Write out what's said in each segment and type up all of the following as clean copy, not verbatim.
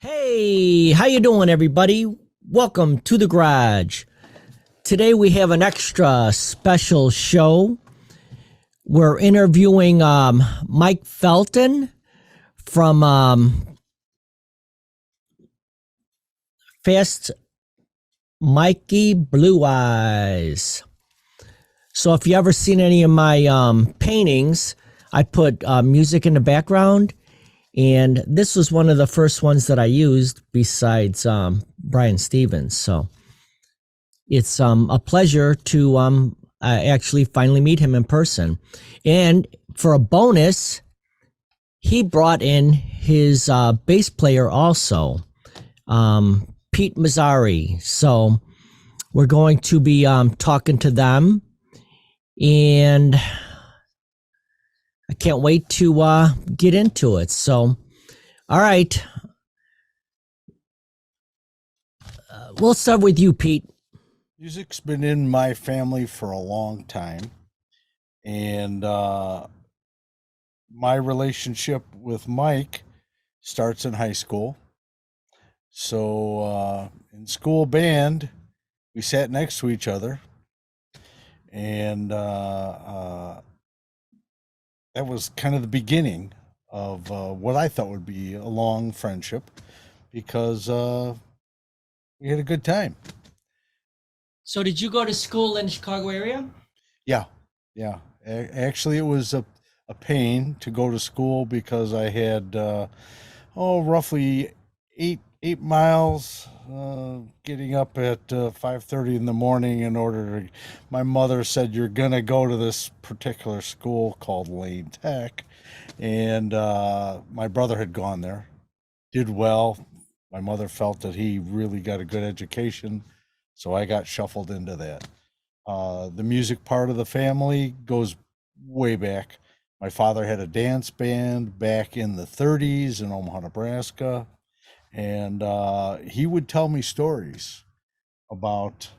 Hey, how you doing, everybody? Welcome to the garage. Today we have an extra special show. We're interviewing Mike Felten from Fast Mikey Blue Eyes. So if you ever seen any of my paintings, I put music in the background. And this was one of the first ones that I used besides Brian Stevens. So it's a pleasure to actually finally meet him in person. And for a bonus, he brought in his bass player also, Pete Mazzeri. So we're going to be talking to them. And I can't wait to get into it. So, all right. We'll start with you, Pete. Music's been in my family for a long time. And my relationship with Mike starts in high school. So in school band, we sat next to each other. And that was kind of the beginning of what I thought would be a long friendship because we had a good time. So did you go to school in the Chicago area? Yeah. Actually, it was a pain to go to school because I had roughly 8 miles getting up at 5:30 in the morning in order to. My mother said you're gonna go to this particular school called Lane Tech, and my brother had gone there, did well. My mother felt that he really got a good education, so I got shuffled into that. The music part of the family goes way back. My father had a dance band back in the 30s in Omaha, Nebraska, and he would tell me stories about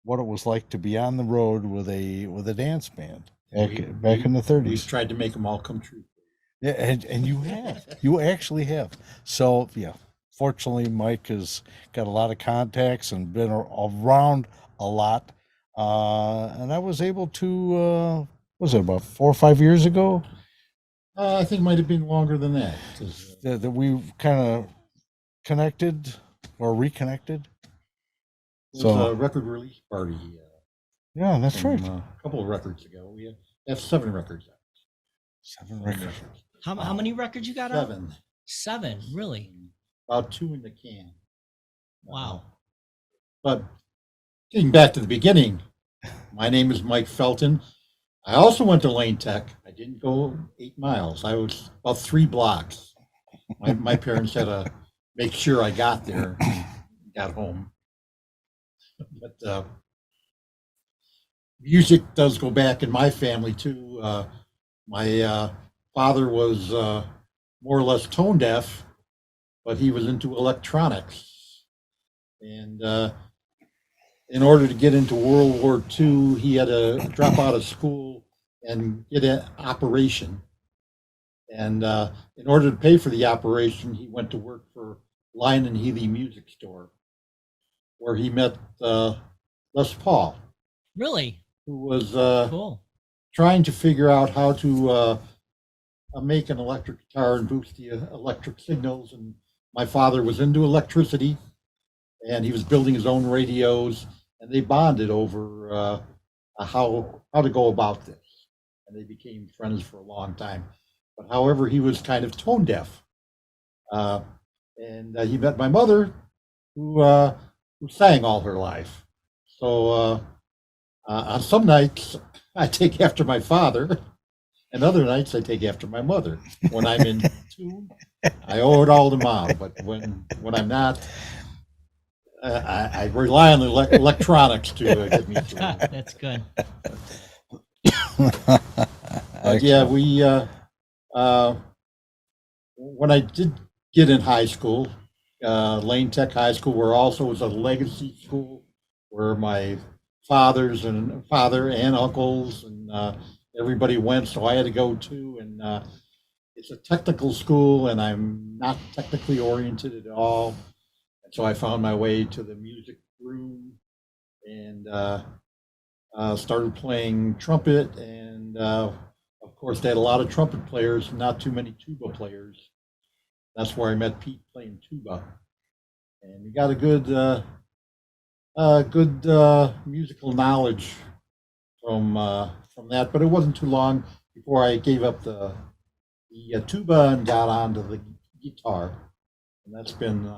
what it was like to be on the road with a dance band back in the 30s. We've tried to make them all come true. Yeah, and you actually have. So yeah, fortunately, Mike has got a lot of contacts and been around a lot. And I was able to, was it about 4 or 5 years ago I think it might have been longer than that. that we kind of connected or reconnected? It was a record release party. Yeah, that's right. A couple of records ago. We have 7 records out. 7 records. How many records you got out? 7. 7, really? About 2 in the can. Wow. But getting back to the beginning, my name is Mike Felten. I also went to Lane Tech. I didn't go 8 miles. I was about 3 blocks. My parents had to make sure I got there and got home. But music does go back in my family too. My father was more or less tone deaf, but he was into electronics. And in order to get into World War II, he had to drop out of school and get an operation. And in order to pay for the operation, he went to work for Lyon and Healy Music Store, where he met Les Paul. Really? Who was Cool. trying to figure out how to make an electric guitar and boost the electric signals. And my father was into electricity, and he was building his own radios, and they bonded over how to go about this. And they became friends for a long time. But however, he was kind of tone deaf. And he met my mother, who sang all her life. So on some nights, I take after my father, and other nights I take after my mother. When I'm in tune, I owe it all to mom. But when I'm not, I rely on the electronics to get me through. That's good. Yeah, we when I did get in high school, Lane Tech High School, where also was a legacy school, where my father and uncles and everybody went, so I had to go too. And it's a technical school, and I'm not technically oriented at all. And so I found my way to the music room and started playing trumpet. And of course, they had a lot of trumpet players, not too many tuba players. That's where I met Pete playing tuba, and we got a good musical knowledge from that. But it wasn't too long before I gave up the tuba and got onto the guitar, and that's been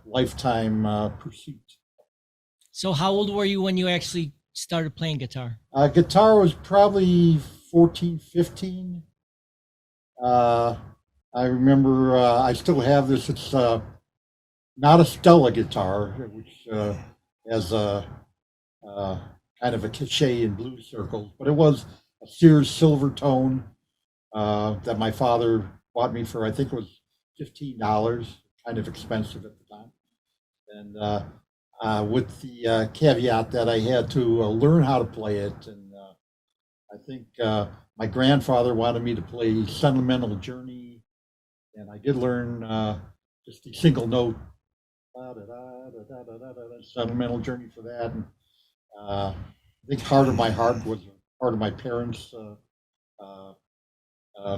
lifetime pursuit. So how old were you when you actually started playing guitar? Guitar was probably 14, 15. I remember I still have this. It's not a Stella guitar, which has a kind of a cachet in blues circles, but it was a Sears silver tone that my father bought me for, I think it was $15, kind of expensive at the time. And with the caveat that I had to learn how to play it. And I think my grandfather wanted me to play Sentimental Journey, and I did learn just the single note Sentimental Journey for that. And I think Heart of My Heart was part of my parents'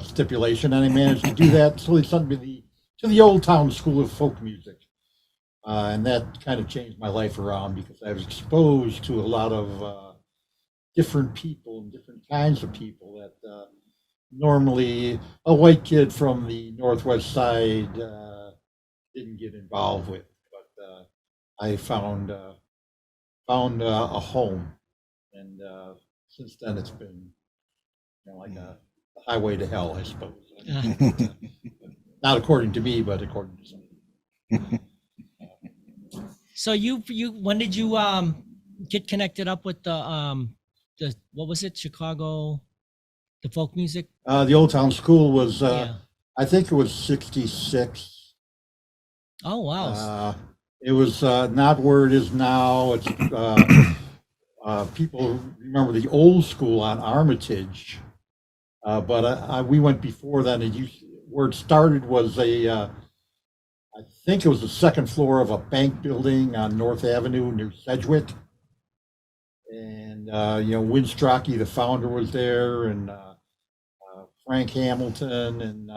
stipulation, and I managed to do that. So they sent me to the Old Town School of Folk Music. And that kind of changed my life around because I was exposed to a lot of different people and different kinds of people that normally a white kid from the Northwest Side didn't get involved with. But I found a home, and since then it's been like a highway to hell, I suppose. Not according to me, but according to some. So you when did you get connected up with the what was it, Chicago, the folk music? The Old Town School was Yeah. I think it was 66. Oh wow. It was not where it is now. It's people remember the old school on Armitage, but we went before then. Where it started was I think it was the second floor of a bank building on North Avenue near Sedgwick. And Winstrachey, the founder, was there, and Frank Hamilton, and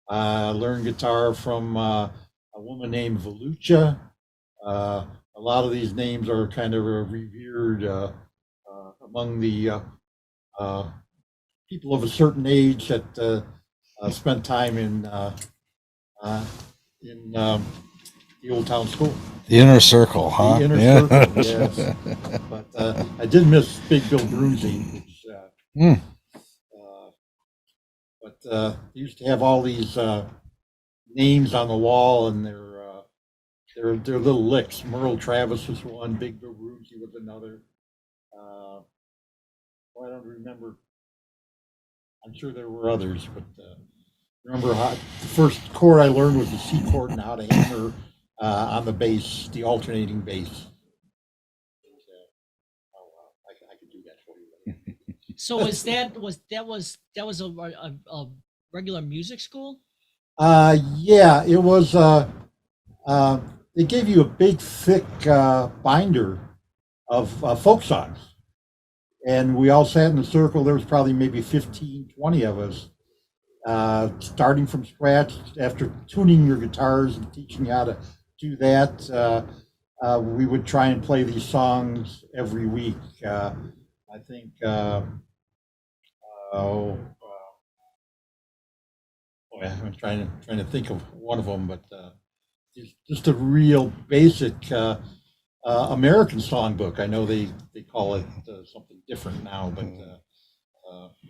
I learned guitar from a woman named Volucha. A lot of these names are kind of revered among the people of a certain age that spent time in the Old Town School. The inner circle, huh? The inner circle, yes. But I did miss Big Bill Brunsey, which, but they used to have all these names on the wall, and they're little licks. Merle Travis was one, Big Bill Brunsey was another. I don't remember. I'm sure there were others, but remember the first chord I learned was the C chord and how to hammer on the bass, the alternating bass. I could do that for you. So that was a regular music school? Yeah, it was. They gave you a big, thick binder of folk songs, and we all sat in a circle. There was probably maybe 15, 20 of us. Starting from scratch after tuning your guitars and teaching you how to do that. We would try and play these songs every week. I think, I'm trying to think of one of them, but just a real basic American songbook. I know they call it something different now, but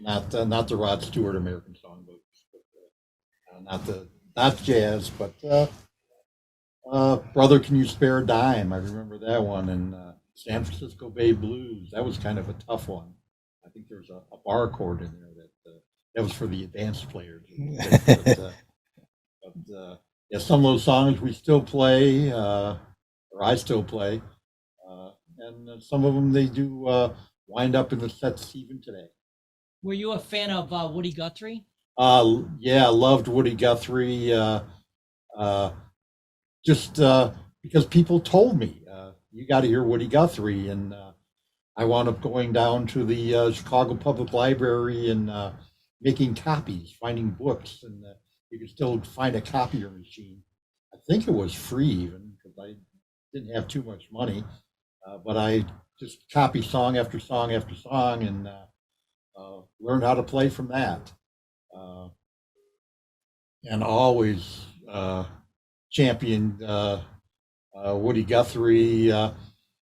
not the Rod Stewart American Songbook. Not jazz, but Brother, Can You Spare a Dime? I remember that one, and San Francisco Bay Blues. That was kind of a tough one. I think there's a bar chord in there that was for the advanced players. But yeah, some of those songs we still play, or I still play, and some of them they do wind up in the sets even today. Were you a fan of Woody Guthrie? Yeah, loved Woody Guthrie. Uh, just because people told me, you got to hear Woody Guthrie. And I wound up going down to the Chicago Public Library and making copies, finding books. And you could still find a copier machine. I think it was free even because I didn't have too much money. But I just copy song after song after song and learned how to play from that. And always championed Woody Guthrie. And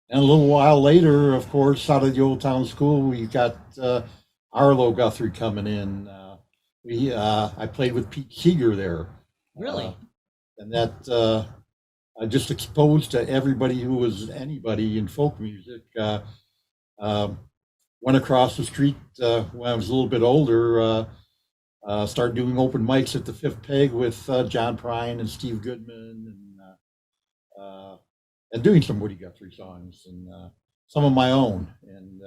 a little while later, of course, out of the Old Town School, we got Arlo Guthrie coming in. I played with Pete Seeger there. Really? And that I just exposed to everybody who was anybody in folk music. Went across the street when I was a little bit older. Started doing open mics at the Fifth Peg with John Prine and Steve Goodman, and doing some Woody Guthrie songs and some of my own. And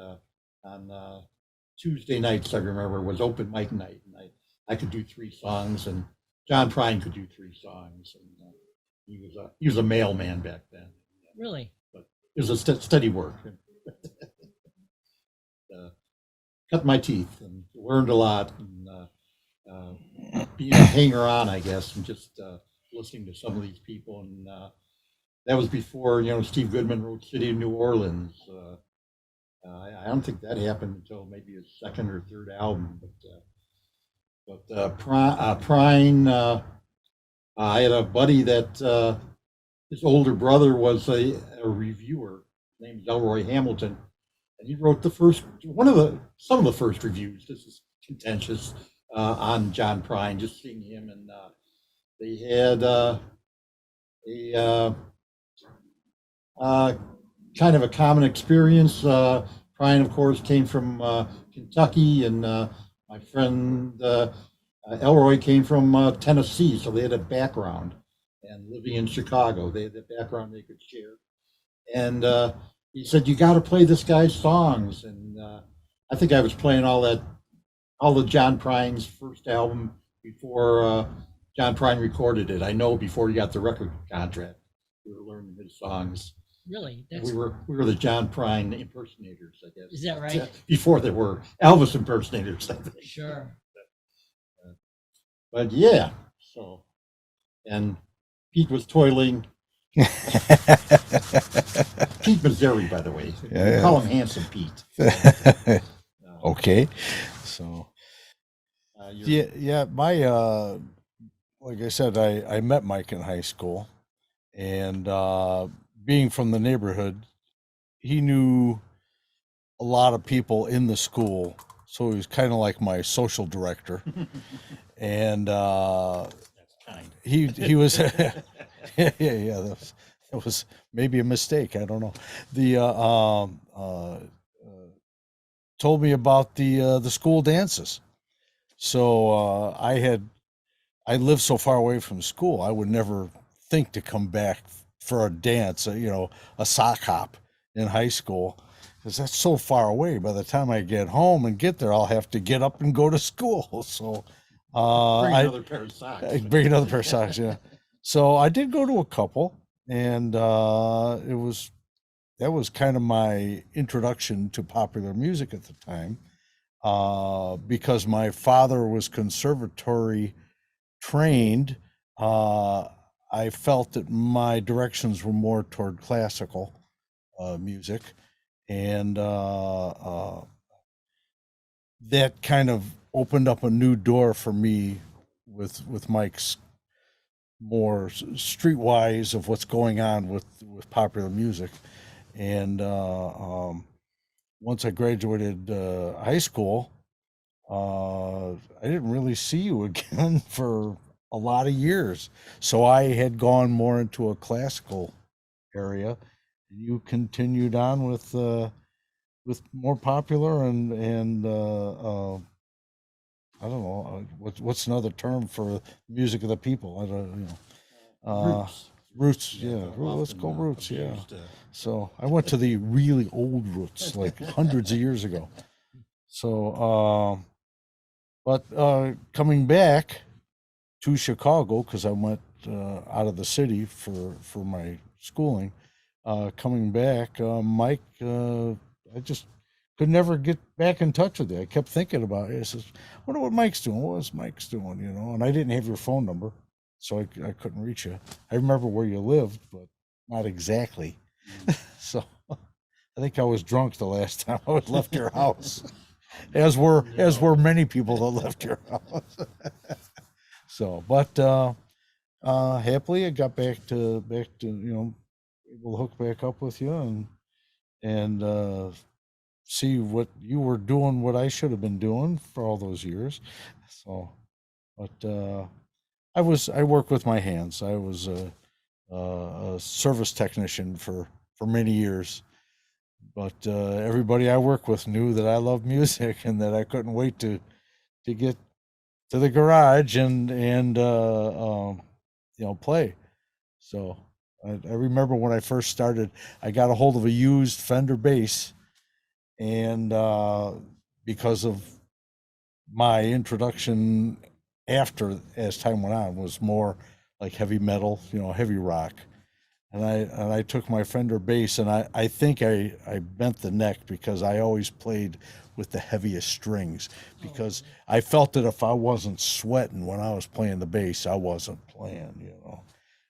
on Tuesday nights, I remember, was open mic night, and I could do 3 songs, and John Prine could do 3 songs, and he was a mailman back then. Really? But it was a steady work. Cut my teeth and learned a lot. And, being a hanger on, I guess, and just listening to some of these people. And that was before, Steve Goodman wrote City of New Orleans. I don't think that happened until maybe his 2nd or 3rd album. But Prine, I had a buddy that his older brother was a reviewer named Elroy Hamilton. And he wrote some of the first reviews. This is contentious. On John Prine, just seeing him, and they had a kind of a common experience. Prine, of course, came from Kentucky, and my friend Elroy came from Tennessee, so they had a background. And living in Chicago, they had that background they could share. And he said, "You got to play this guy's songs." And I think I was playing all the John Prine's first album before John Prine recorded it. I know before he got the record contract, we were learning his songs. Really? We were the John Prine impersonators, I guess. Is that right? Before there were Elvis impersonators, I think. Sure. But yeah, and Pete was toiling. Pete Mazzeri, by the way. Yeah. Call him Handsome Pete. Okay. So my like I said, I met Mike in high school, and being from the neighborhood, he knew a lot of people in the school, so he was kind of like my social director. And That's kind. he was yeah, that was maybe a mistake, I don't know. The told me about the school dances. So I lived so far away from school, I would never think to come back for a dance, a sock hop in high school, because that's so far away. By the time I get home and get there, I'll have to get up and go to school. So Bring another pair of socks. bring another pair of socks, yeah. So I did go to a couple, and that was kind of my introduction to popular music at the time, because my father was conservatory trained. I felt that my directions were more toward classical music, and that kind of opened up a new door for me with Mike's more streetwise of what's going on with popular music. And once I graduated high school, I didn't really see you again for a lot of years. So I had gone more into a classical area, and you continued on with more popular and I don't know what's another term for music of the people. I don't Roots. Roots, yeah. Let's go roots, yeah. So I went to the really old roots, like hundreds of years ago. So But coming back to Chicago, because I went out of the city for my schooling, coming back, Mike, I just could never get back in touch with you. I kept thinking about it. I says, I wonder what Mike's doing. What was Mike's doing? You know, and I didn't have your phone number, so I couldn't reach you. I remember where you lived, but not exactly. So I think I was drunk the last time I was left your house, as were many people that left your house. So, but happily I got back to able to hook back up with you and see what you were doing, what I should have been doing for all those years. So, but I work with my hands. I was a service technician for many years. But everybody I work with knew that I love music and that I couldn't wait to get to the garage and play. So I remember when I first started, I got a hold of a used Fender bass, and because of my introduction after as time went on was more like heavy metal, heavy rock. And I took my Fender bass, and I think I bent the neck because I always played with the heaviest strings, because I felt that if I wasn't sweating when I was playing the bass, I wasn't playing.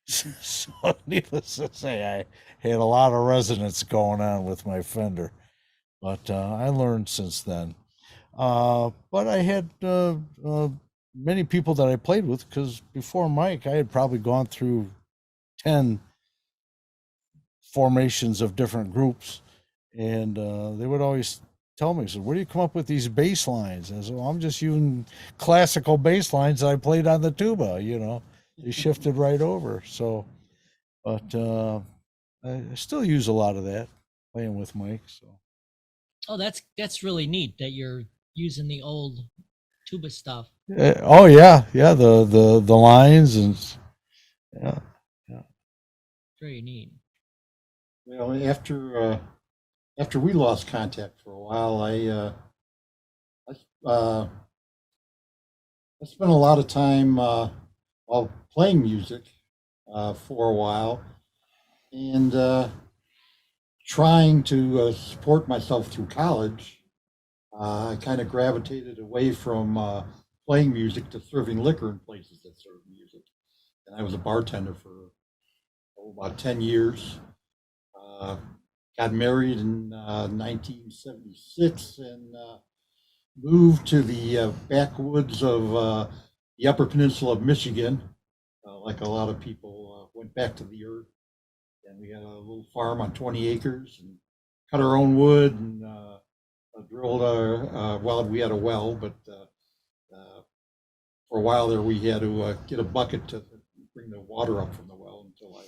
So needless to say, I had a lot of resonance going on with my Fender, but I learned since then. But I had many people that I played with, because before Mike, I had probably gone through 10 formations of different groups, and they would always tell me, "So where do you come up with these bass lines?" And I said, "Well, I'm just using classical bass lines that I played on the tuba." They shifted right over. So, but I still use a lot of that playing with Mike. So, Oh, that's really neat that you're using the old tuba stuff. oh yeah, the lines and yeah. Very neat. Well, after we lost contact for a while, I spent a lot of time while playing music for a while, and trying to support myself through college. I kind of gravitated away from playing music to serving liquor in places that serve music, and I was a bartender for about 10 years. Uh, got married in 1976 and moved to the backwoods of the Upper Peninsula of Michigan. Like a lot of people, went back to the earth, and we had a little farm on 20 acres and cut our own wood and drilled our well. We had a well, but for a while there, we had to get a bucket to bring the water up from the well until I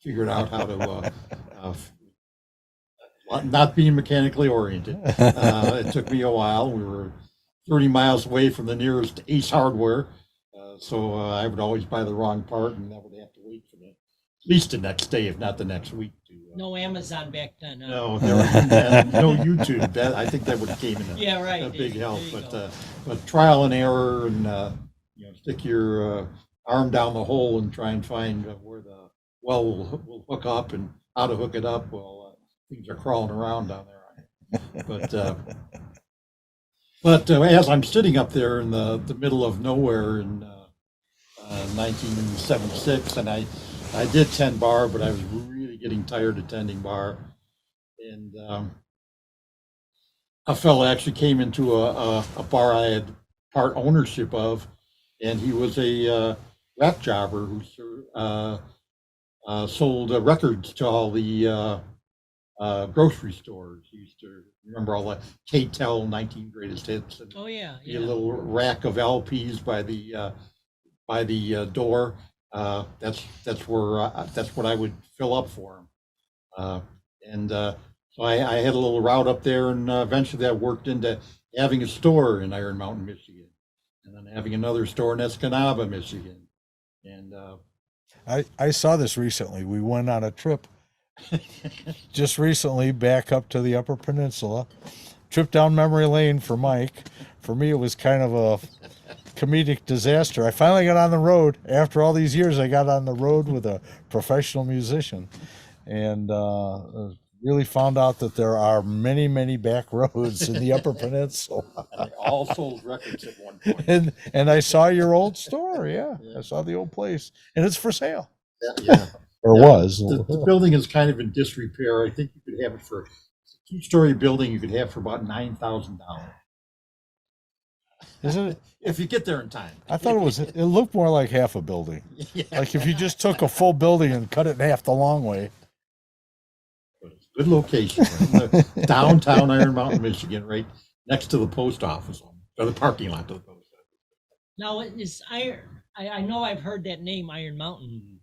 figured out how to. Not being mechanically oriented, it took me a while. We were 30 miles away from the nearest Ace Hardware, so I would always buy the wrong part, and that would have to wait for at least the next day, if not the next week. No Amazon back then. Huh? No, there was no YouTube. I think that would have came in a big help. But trial and error, and stick your arm down the hole and try and find where the well will hook up and how to hook it up. Well, things are crawling around down there. But as I'm sitting up there in the middle of nowhere in 1976, and I did 10 bar, but I was really getting tired of tending bar, and a fellow actually came into a bar I had part ownership of, and he was a rack jobber who sold records to all the grocery stores. He used to remember all the K-Tel 19 greatest hits. And oh yeah, a little rack of LPs by the door. That's what I would fill up for him. So I had a little route up there, and eventually that worked into having a store in Iron Mountain, Michigan, and then having another store in Escanaba, Michigan. And I saw this recently. We went on a trip just recently back up to the Upper Peninsula. Trip down memory lane for Mike. For me, it was kind of comedic disaster. I finally got on the road. After all these years, I got on the road with a professional musician, and really found out that there are many, many back roads in the Upper Peninsula. And they all sold records at one point. And I saw your old store. Yeah, Yeah. I saw the old place, and it's for sale. Yeah. Or Yeah, was. the building is kind of in disrepair. I think you could have it for a 2-story building. You could have for about $9,000. Isn't it? If you get there in time. I thought it looked more like half a building. Yeah. Like if you just took a full building and cut it in half the long way. But it's a good location, right in the downtown Iron Mountain, Michigan, right next to the post office, or the parking lot to the post office. Now, is I know I've heard that name, Iron Mountain.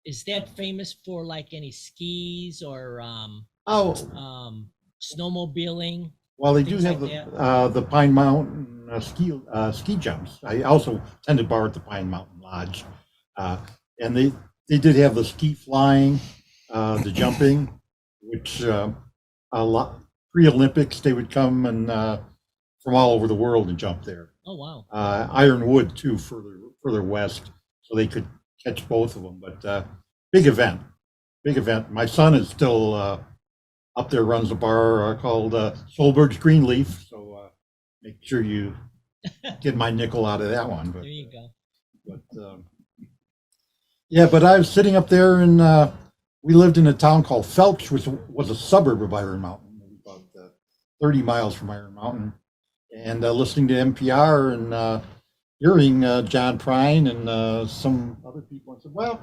Is that famous for like any skis or snowmobiling? Well, they do Things have like the Pine Mountain ski jumps. I also tended bar at the Pine Mountain Lodge, and they did have the ski flying, the jumping, which a lot pre-Olympics they would come and from all over the world and jump there. Oh wow! Ironwood too, further west, so they could catch both of them. But big event, big event. My son is still up there, runs a bar called Solberg's Greenleaf. So make sure you get my nickel out of that one. But, There you go. But yeah, but I was sitting up there, and we lived in a town called Felten, which was a suburb of Iron Mountain, about 30 miles from Iron Mountain, and listening to NPR and hearing John Prine and some other people. I said, well,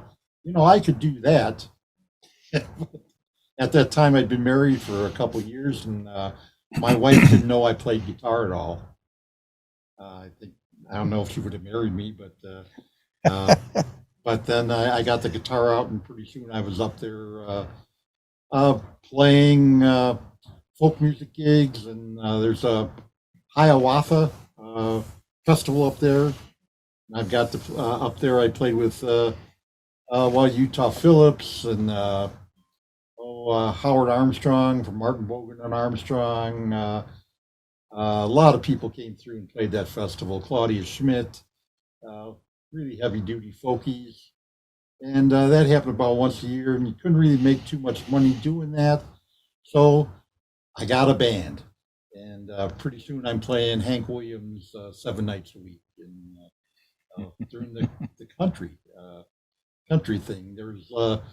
I could do that. At that time, I'd been married for a couple of years, and my wife didn't know I played guitar at all. I don't know if she would have married me, but then I got the guitar out, and pretty soon I was up there playing folk music gigs, and there's a Hiawatha festival up there. And I've got up there. I played with Utah Phillips and Howard Armstrong from Martin Bogan and Armstrong. A lot of people came through and played that festival. Claudia Schmidt, really heavy duty folkies. And that happened about once a year, and you couldn't really make too much money doing that. So I got a band, and pretty soon I'm playing Hank Williams 7 nights a week during the country thing. There's like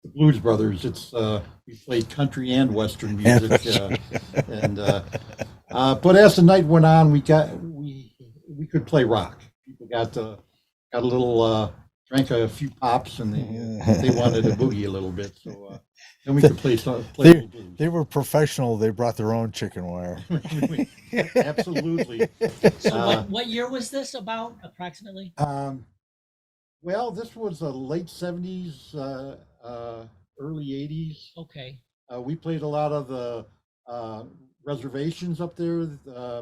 the Blues Brothers. It's we played country and Western music, but as the night went on, we could play rock. People got a little drank a few pops, and they wanted to boogie a little bit. So then we could play blues. They were professional. They brought their own chicken wire. Absolutely. So what year was this about approximately? Well, this was the late 70s, early 80s. Okay. We played a lot of the reservations up there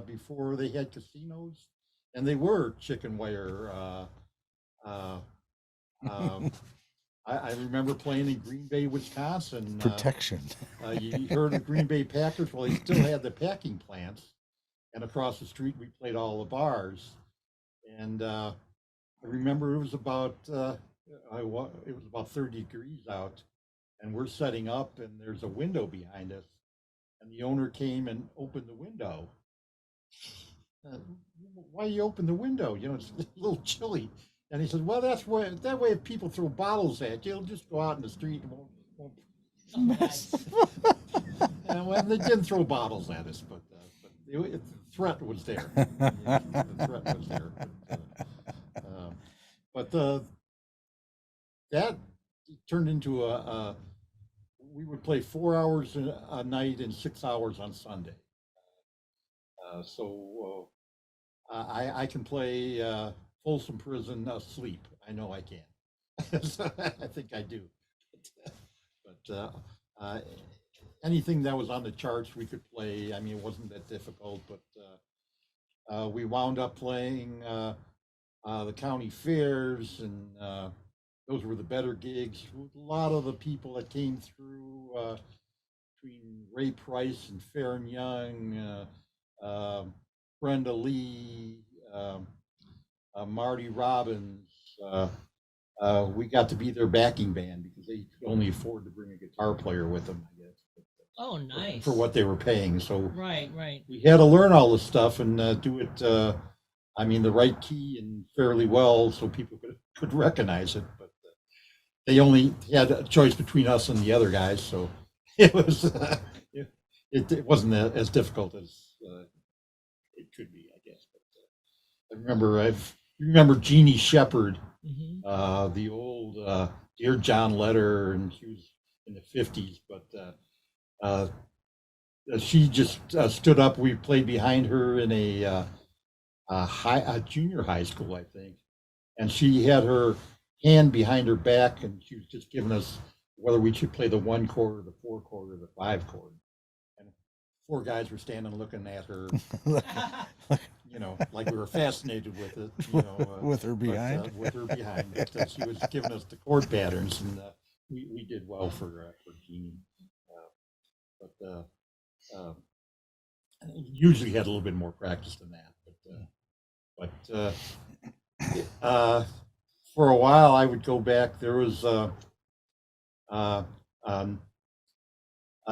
before they had casinos, and they were chicken wire. I remember playing in Green Bay, Wisconsin. Protection. You heard of Green Bay Packers? Well, they still had the packing plants, and across the street we played all the bars. And I remember it was about 30 degrees out, and we're setting up, and there's a window behind us, and the owner came and opened the window. Why you open the window? It's a little chilly. And he said, well, that way if people throw bottles at you, you'll just go out in the street and won't. And well, they didn't throw bottles at us, but the threat was there. The threat was there. But that turned into we would play 4 hours a night and 6 hours on Sunday. So I can play Folsom Prison asleep. I know I can. So I think I do. But anything that was on the charts we could play. I mean, it wasn't that difficult, but we wound up playing the county fairs, and those were the better gigs. A lot of the people that came through between Ray Price and Farron Young, Brenda Lee, um, Marty Robbins. We got to be their backing band because they could only afford to bring a guitar player with them, I guess. Oh, nice. For what they were paying. So Right. we had to learn all this stuff and do it, I mean, the right key and fairly well so people could recognize it. But they only had a choice between us and the other guys. So it was, it wasn't as difficult as it could be, I guess. But I remember Jeannie Shepherd, the old Dear John letter, and she was in the 50s, but she just stood up. We played behind her in a junior high school, I think, and she had her hand behind her back, and she was just giving us whether we should play the 1 chord or the 4 chord or the 5 chord. And 4 guys were standing looking at her, like we were fascinated with it, with her behind. But, she was giving us the chord patterns, and we did well for Jeannie. But usually had a little bit more practice than that. But for a while, I would go back. There was a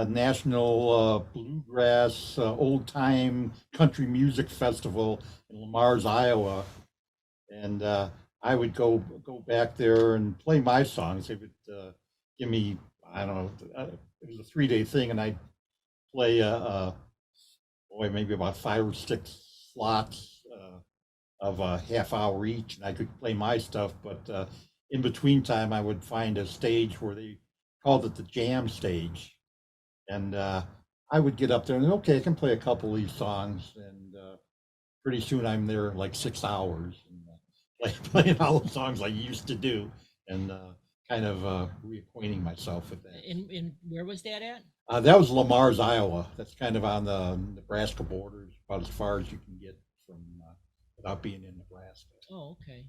national bluegrass old time country music festival in Lamar's, Iowa, and I would go back there and play my songs. They would give me, I don't know, it was a 3-day thing, and I'd play maybe about 5 or 6 slots of a half hour each, and I could play my stuff. But in between time, I would find a stage where they called it the jam stage, and I would get up there and okay, I can play a couple of these songs, and pretty soon I'm there like 6 hours, and playing all the songs I used to do, and kind of reacquainting myself with that. And where was that at? That was Lamar's, Iowa. That's kind of on the Nebraska border, about as far as you can get from without being in Nebraska. Oh, okay.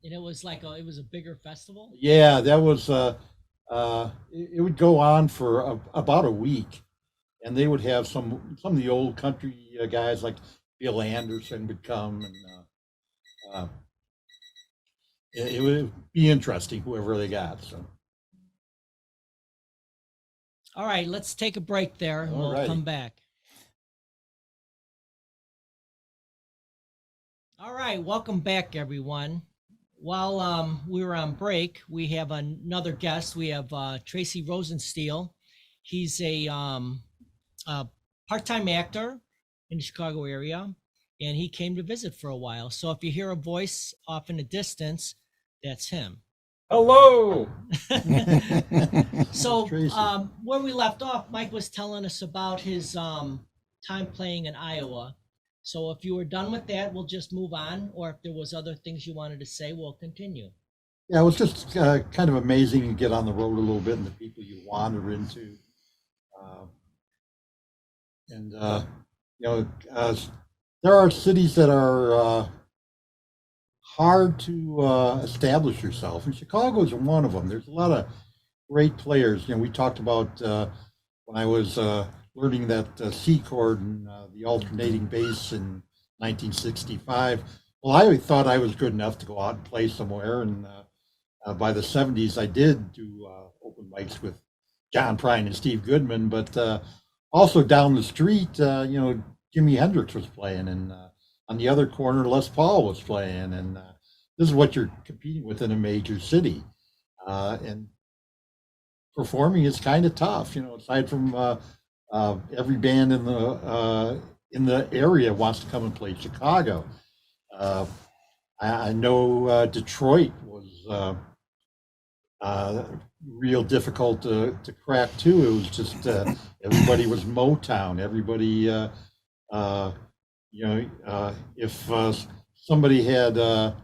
And it was like it was a bigger festival? Yeah, that was, it would go on for about a week, and they would have some of the old country guys like Bill Anderson would come, and it would be interesting, whoever they got. So. All right, let's take a break there, and we'll come back. All right, welcome back, everyone. While we were on break, we have another guest. We have Tracy Rosensteel. He's a part-time actor in the Chicago area, and he came to visit for a while. So if you hear a voice off in the distance, that's him. Hello. So where we left off, Mike was telling us about his time playing in Iowa. So if you were done with that, we'll just move on, or if there was other things you wanted to say, we'll continue. Yeah, it was just kind of amazing to get on the road a little bit and the people you wander into. There are cities that are hard to establish yourself, and Chicago is one of them. There's a lot of great players. We talked about when I was learning that C chord and the alternating bass in 1965. Well, I thought I was good enough to go out and play somewhere, and by the 70s, I did do open mics with John Prine and Steve Goodman, but also down the street, Jimi Hendrix was playing, and on the other corner, Les Paul was playing, and this is what you're competing with in a major city, and performing is kind of tough, aside from every band in the area wants to come and play Chicago. I know Detroit was real difficult to crack too. It was just everybody was Motown. Everybody, if somebody had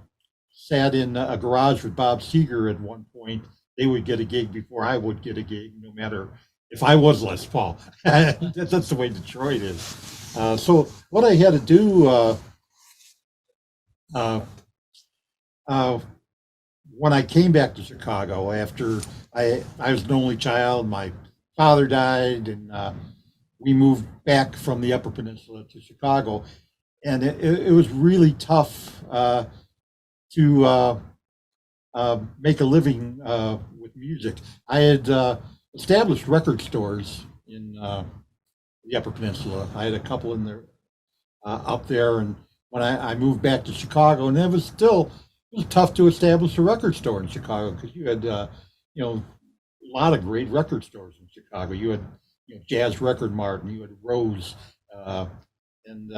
sat in a garage with Bob Seger at one point, they would get a gig before I would get a gig, no matter if I was Les Paul. That's the way Detroit is. So what I had to do when I came back to Chicago after I was an only child, my father died, and we moved back from the Upper Peninsula to Chicago. and it was really tough to make a living with music. I had established record stores in the Upper Peninsula. I had a couple in there up there, and when I moved back to Chicago, and it was tough to establish a record store in Chicago because you had a lot of great record stores in Chicago. You had Jazz Record Mart, and you had Rose, and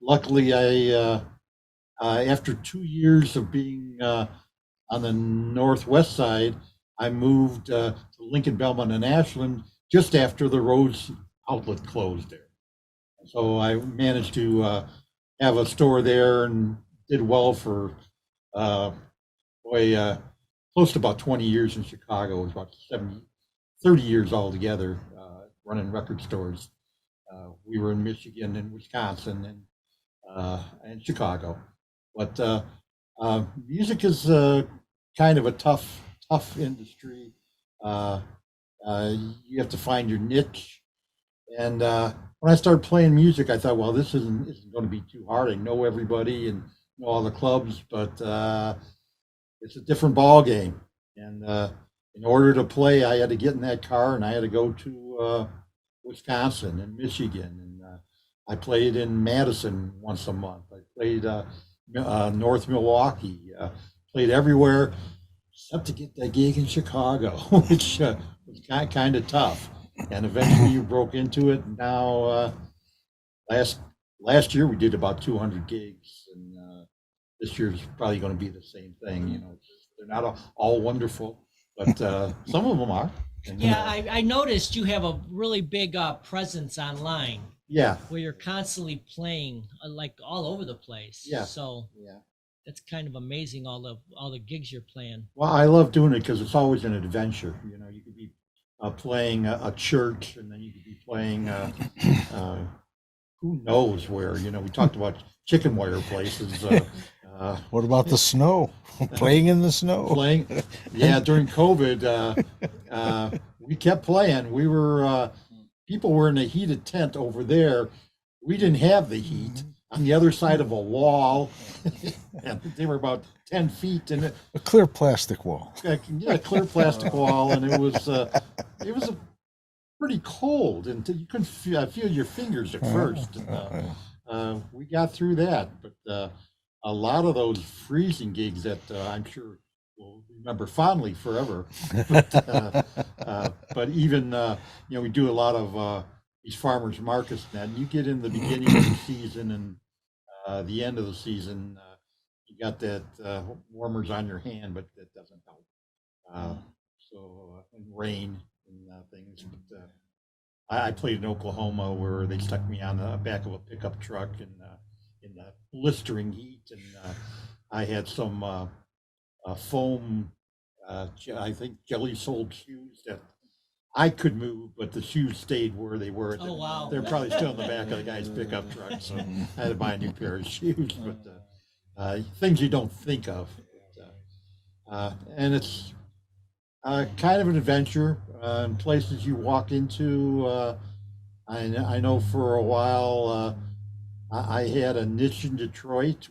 luckily I after 2 years of being on the northwest side, I moved to Lincoln, Belmont, and Ashland just after the Rose outlet closed there. So I managed to have a store there and did well for close to about 20 years in Chicago. It was about 30 years altogether running record stores. We were in Michigan and Wisconsin and Chicago. But music is kind of a tough industry. You have to find your niche. And when I started playing music, I thought, well, this isn't going to be too hard. I know everybody and know all the clubs, but it's a different ball game. And in order to play, I had to get in that car and I had to go to Wisconsin and Michigan. And I played in Madison once a month. I played North Milwaukee, played everywhere except to get that gig in Chicago, which was kind of tough. And eventually you broke into it. And now last year we did about 200 gigs, and this year's probably going to be the same thing. They're not all wonderful, but some of them are. And, Yeah, I noticed you have a really big presence online. Yeah. Where you're constantly playing like all over the place. Yeah. So yeah. It's kind of amazing all the gigs you're playing. Well, I love doing it because it's always an adventure. You could be playing a church, and then you could be playing who knows where. We talked about chicken wire places. What about the snow? Playing in the snow? Yeah, during COVID, we kept playing. We were people were in a heated tent over there. We didn't have the heat on the other side of a wall, and they were about 10 feet in it. A clear plastic wall. Yeah, a clear plastic wall, and it was a pretty cold, and you couldn't feel your fingers at first. And, we got through that, but a lot of those freezing gigs that I'm sure we'll remember fondly forever. But even we do a lot of these farmers markets now. You get in the beginning of the season and the end of the season, you got that warmers on your hand, but that doesn't help. And rain and things. But I played in Oklahoma where they stuck me on the back of a pickup truck in the blistering heat, and I had some foam, I think jelly-soled shoes that I could move, but the shoes stayed where they were. Oh, wow. They're probably still in the back of the guy's pickup truck, so I had to buy a new pair of shoes. But things you don't think of. And it's kind of an adventure. Places you walk into, I know for a while I had a niche in Detroit.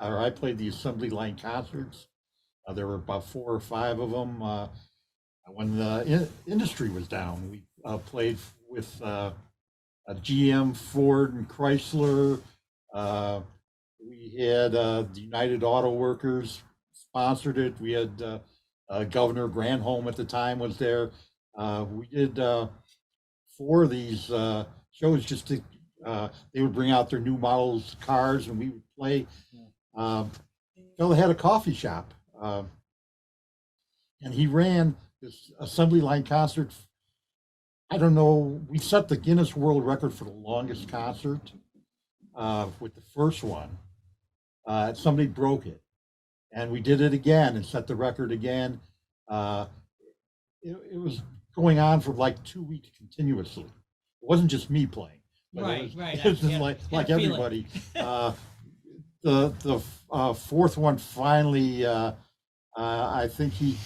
I played the assembly line concerts. There were about 4 or 5 of them. When the industry was down, we played with GM, Ford, and Chrysler. We had the United Auto Workers sponsored it. We had Governor Granholm at the time was there. We did 4 of these shows just to, they would bring out their new models cars and we would play. Phil had a coffee shop and he ran this assembly line concert. I don't know, we set the Guinness World Record for the longest concert with the first one. Somebody broke it. And we did it again and set the record again. It was going on for like 2 weeks continuously. It wasn't just me playing. Right. It was just like everybody. The fourth one finally, I think it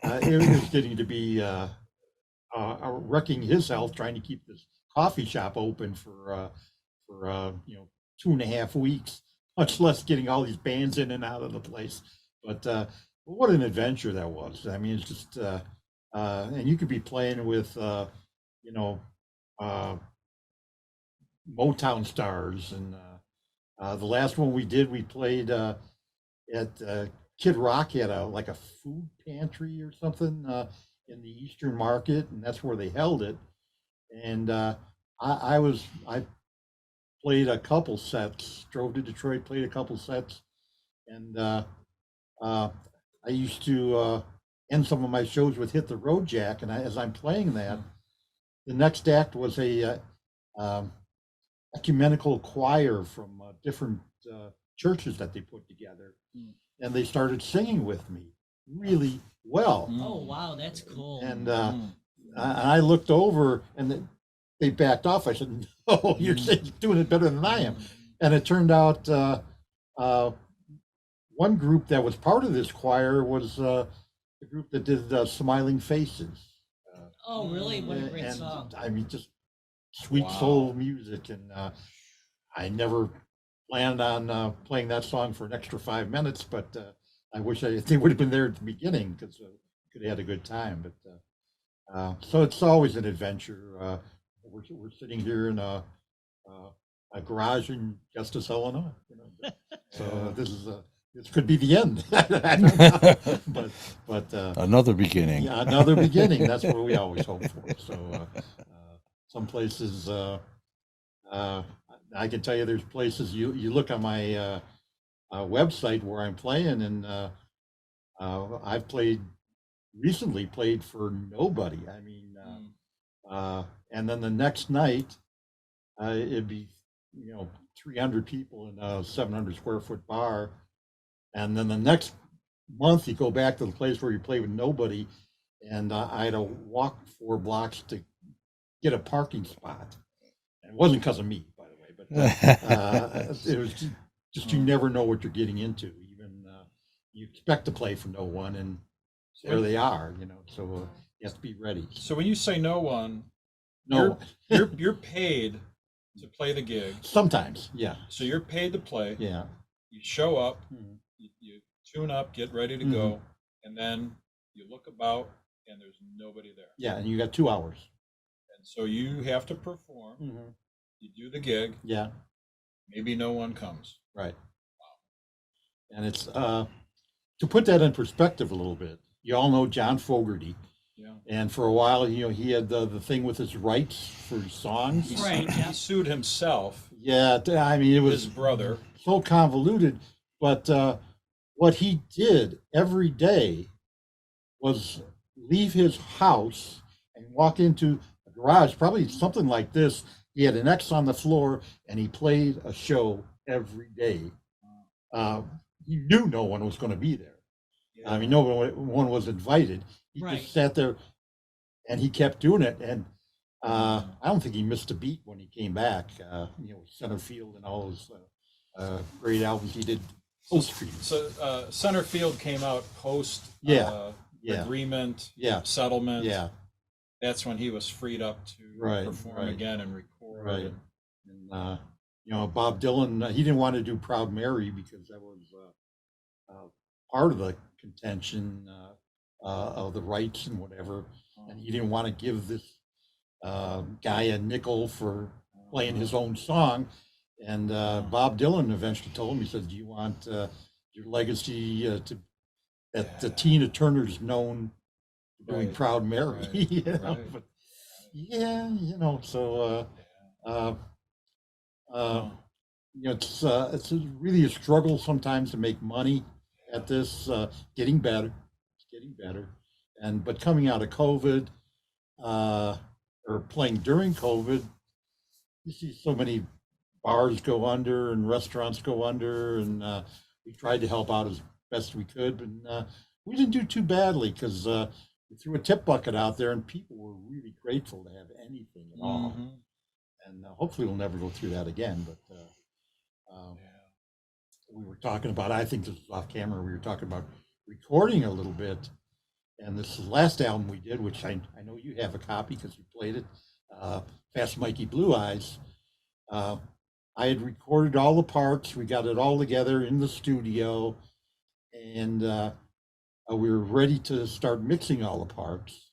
was getting to be wrecking his health trying to keep this coffee shop open for 2.5 weeks, much less getting all these bands in and out of the place. But what an adventure that was. I mean, it's just, and you could be playing with, you know, uh, Motown stars. And the last one we did, we played at Kid Rock had like a food pantry or something in the Eastern Market, and that's where they held it. And I played a couple sets, drove to Detroit, played a couple sets, and I used to end some of my shows with "Hit the Road Jack," and as I'm playing that, the next act was a ecumenical choir from different churches that they put together, and they started singing with me really well. Oh wow, that's cool. And I looked over, and they backed off. I said, "No, you're doing it better than I am." And it turned out one group that was part of this choir was the group that did "Smiling Faces." Oh really? What a great And song. I mean, just sweet soul music. And I never planned on playing that song for an extra 5 minutes, but I wish they would have been there at the beginning, because we could have had a good time. But so it's always an adventure. We're sitting here in a garage in Justice, Illinois. You know, so this could be the end. I don't know. But Another beginning. yeah, another beginning. That's what we always hope for. So some places, I can tell you, there's places you look on my website where I'm playing, and I've recently played for nobody. I mean, and then the next night, it'd be 300 people in a 700 square foot bar, and then the next month you go back to the place where you play with nobody, and I had to walk 4 blocks to get a parking spot. And it wasn't because of me, by the way, but it was just you never know what you're getting into. Even you expect to play for no one, and there they are. So you have to be ready. So when you say no one, No, you're paid to play the gig. sometimes, yeah, So you're paid to play. yeah. You show up, Mhm. you tune up, get ready to Mhm. go, and then you look about and there's nobody there. Yeah, and you got 2 hours. And so you have to perform. Mhm. You do the gig, Yeah, maybe no one comes. right. And it's to put that in perspective a little bit. You all know John Fogerty, Yeah. and for a while, he had the thing with his rights for his songs. Right, yeah. He sued himself, Yeah, I mean, it his was brother. so convoluted. But what he did every day was leave his house and walk into a garage, probably something like this. He had an X on the floor, and he played a show every day. He knew no one was going to be there. I mean, no one was invited. He Right. just sat there, and he kept doing it. And I don't think he missed a beat when he came back. Center Field and all those great albums he did. So Center Field came out post Yeah. agreement, Yeah. settlement. Yeah, That's when he was freed up to Right, perform right. again and record. right. And Bob Dylan, he didn't want to do Proud Mary because that was part of the contention of the rights and whatever. And he didn't want to give this guy a nickel for playing his own song. And Bob Dylan eventually told him, he said, "Do you want your legacy that the Tina Turner's known for doing Right, Proud Mary?" right, right. But yeah, so it's really a struggle sometimes to make money at this. Getting better, it's getting better, but coming out of COVID or playing during COVID, you see so many bars go under and restaurants go under, and we tried to help out as best we could, but we didn't do too badly because we threw a tip bucket out there, and people were really grateful to have anything at all. Mhm. And hopefully we'll never go through that again. But we were talking about, I think this was off camera, we were talking about recording a little bit. And this last album we did, which I know you have a copy because you played it, Fast Mikey Blue Eyes. I had recorded all the parts. We got it all together in the studio, and we were ready to start mixing all the parts.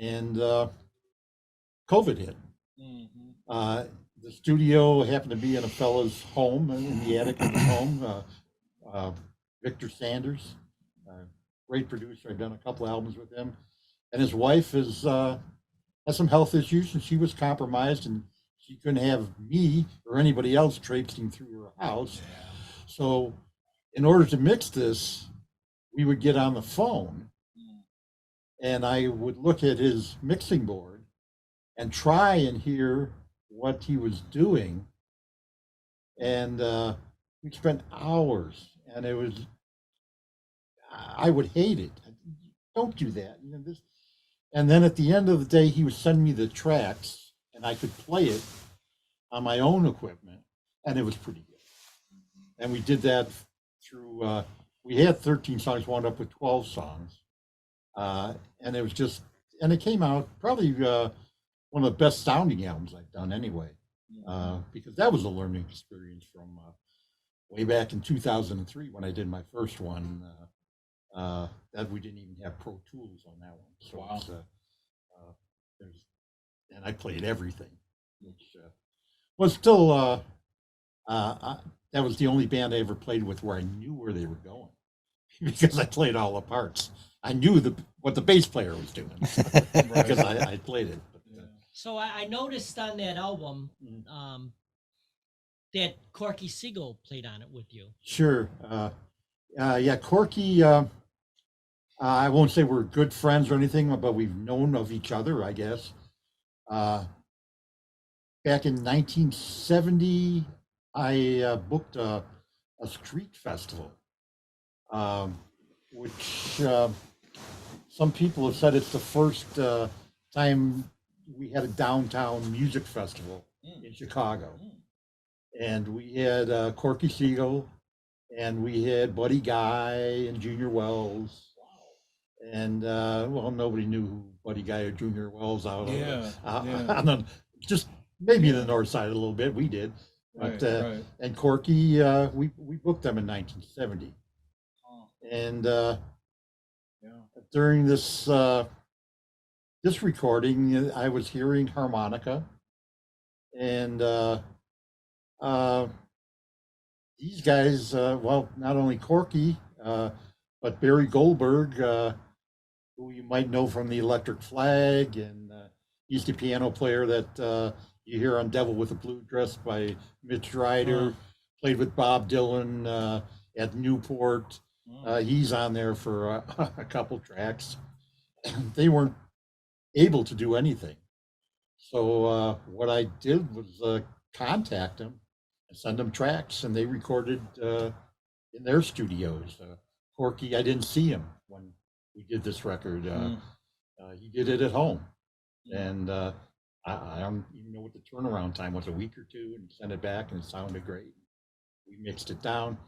And COVID hit. Mm-hmm. The studio happened to be in a fella's home, in the attic of his home, Victor Sanders, great producer. I've done a couple albums with him. And his wife has some health issues, and she was compromised, and she couldn't have me or anybody else traipsing through her house. So in order to mix this, we would get on the phone, and I would look at his mixing board and try and hear what he was doing. And we spent hours, and I would hate it. Don't do that. And then at the end of the day, he would send me the tracks, and I could play it on my own equipment, and it was pretty good. And we did that through, we had 13 songs, wound up with 12 songs. And it was just, and it came out probably one of the best sounding albums I've done anyway, because that was a learning experience from way back in 2003 when I did my first one. That we didn't even have Pro Tools on that one. So Wow. and I played everything, which was still, that was the only band I ever played with where I knew where they were going because I played all the parts. I knew what the bass player was doing because I played it. But, So I noticed on that album that Corky Siegel played on it with you. Sure. Yeah, Corky, I won't say we're good friends or anything, but we've known of each other, I guess. Back in 1970, I booked a street festival, which some people have said it's the first time we had a downtown music festival in Chicago. And we had Corky Siegel, and we had Buddy Guy and Junior Wells. And well, nobody knew who Buddy Guy or Junior Wells on the, just maybe in the north side a little bit. We did, but and Corky, we booked them in 1970. And during this this recording, I was hearing harmonica, and these guys, well, not only Corky, but Barry Goldberg, who you might know from the Electric Flag, and he's the piano player that you hear on Devil with a Blue Dress by Mitch Ryder, played with Bob Dylan at Newport. He's on there for a couple tracks. They weren't able to do anything. So what I did was contact them and send them tracks, and they recorded in their studios. Corky, I didn't see him when we did this record. He did it at home, and I don't even know what the turnaround time was, a week or two, and sent it back, and it sounded great. We mixed it down.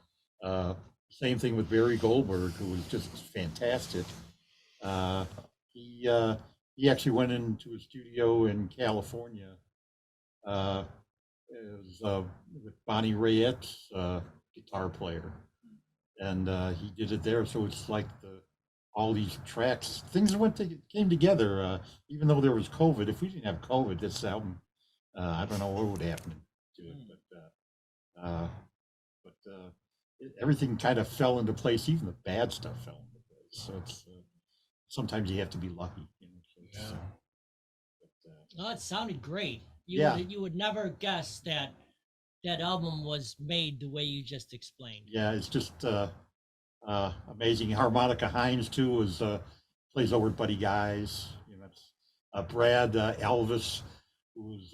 Same thing with Barry Goldberg, who was just fantastic. He actually went into a studio in California. It was with Bonnie Raitt's guitar player, and he did it there. So it's like all these tracks, things came together. Even though there was COVID, if we didn't have COVID, this album, I don't know what would happen to it, but everything kind of fell into place. Even the bad stuff fell into place. So it's sometimes you have to be lucky. You know, Oh, it sounded great. You would never guess that album was made the way you just explained. Yeah, it's just amazing. Harmonica Hines too was plays over at Buddy Guy's. You know, it's Brad Elvis, who's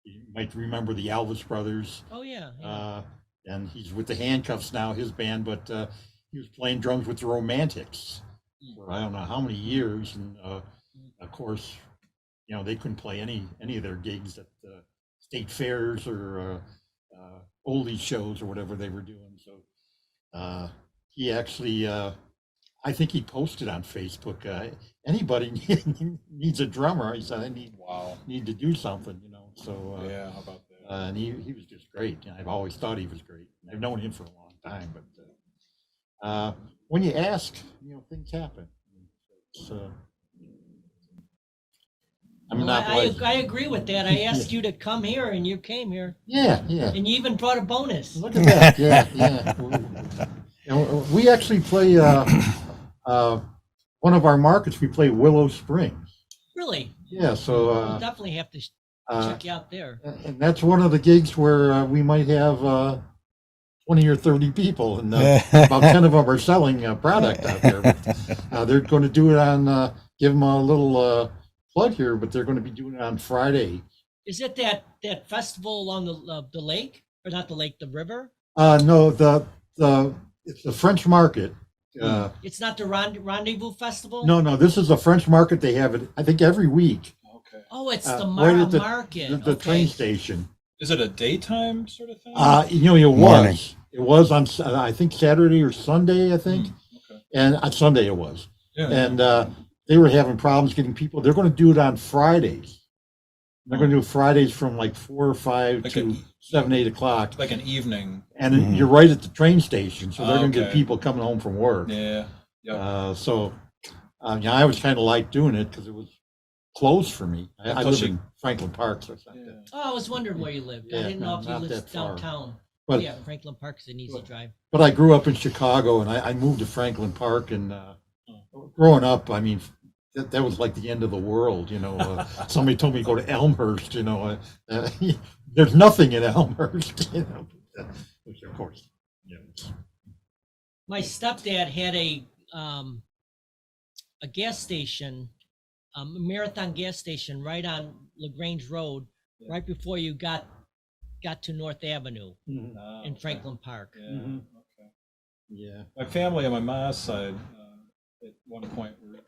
you might remember the Elvis Brothers. Oh yeah. And he's with the Handcuffs now, his band, but he was playing drums with the Romantics for I don't know how many years, and of course, you know, they couldn't play any of their gigs at state fairs or oldie shows or whatever they were doing. So he actually, I think he posted on Facebook, anybody needs a drummer. He said, I need to do something, you know. So how about and he was just great. I've always thought he was great. I've known him for a long time, but when you ask, things happen. So I'm Well, not like, I agree with that. I asked you to come here, and you came here, yeah. and you even brought a bonus. Look at that. Yeah. And we actually play one of our markets. We play Willow Springs. Really? Yeah. So We'll definitely have to check you out there. and that's one of the gigs where we might have 20 or 30 people, and about 10 of them are selling product out there. But, they're going to do it on. Give them a little plug here, but they're going to be doing it on Friday. Is it that festival along the lake, or not the lake, the river? No, it's the French Market. It's not the Rendezvous Festival. No, this is a French Market. They have it, I think, every week. Okay. Oh, it's the right at market. The train station. Is it a daytime sort of thing? Morning. It was on, I think, Saturday or Sunday, I think. Okay. And on Sunday it was. Yeah. And they were having problems getting people. They're going to do it on Fridays. They're going to do Fridays from like 4 or 5 Like to 7, 8 o'clock. like an evening. And you're right at the train station, so they're going to get Okay. people coming home from work. Yeah. Yep. So, I was kind of like doing it because it was close for me. I Plus live you- in Franklin Park, so it's not Yeah. that. Oh, I was wondering where you lived. I Yeah, didn't know if you not lived that far. downtown. But Yeah, Franklin Park is an easy drive. but I grew up in Chicago, and I moved to Franklin Park. And growing up, I mean, that was like the end of the world. Somebody told me to go to Elmhurst. There's nothing in Elmhurst. Which of course, My stepdad had a gas station, a Marathon gas station right on LaGrange Road, right before you got to North Avenue Ah, in okay. Franklin Park. Yeah. Mhm. Okay. Yeah. My family on my mom's side, at one point, were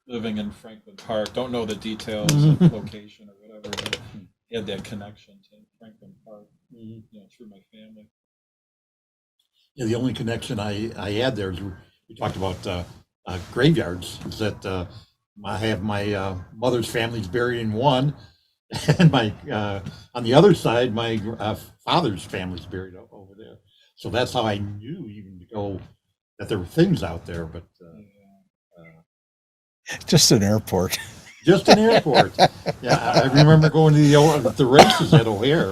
living in Franklin Park. Don't know the details of location or whatever, but had that connection to Franklin Park, through my family. Yeah, the only connection I had there is we talked about graveyards. Is that I have my mother's family's buried in one, and my on the other side, my father's family's buried over there. So that's how I knew even to go that there were things out there, but Just an airport. just an airport. Yeah, I remember going to the races at O'Hare.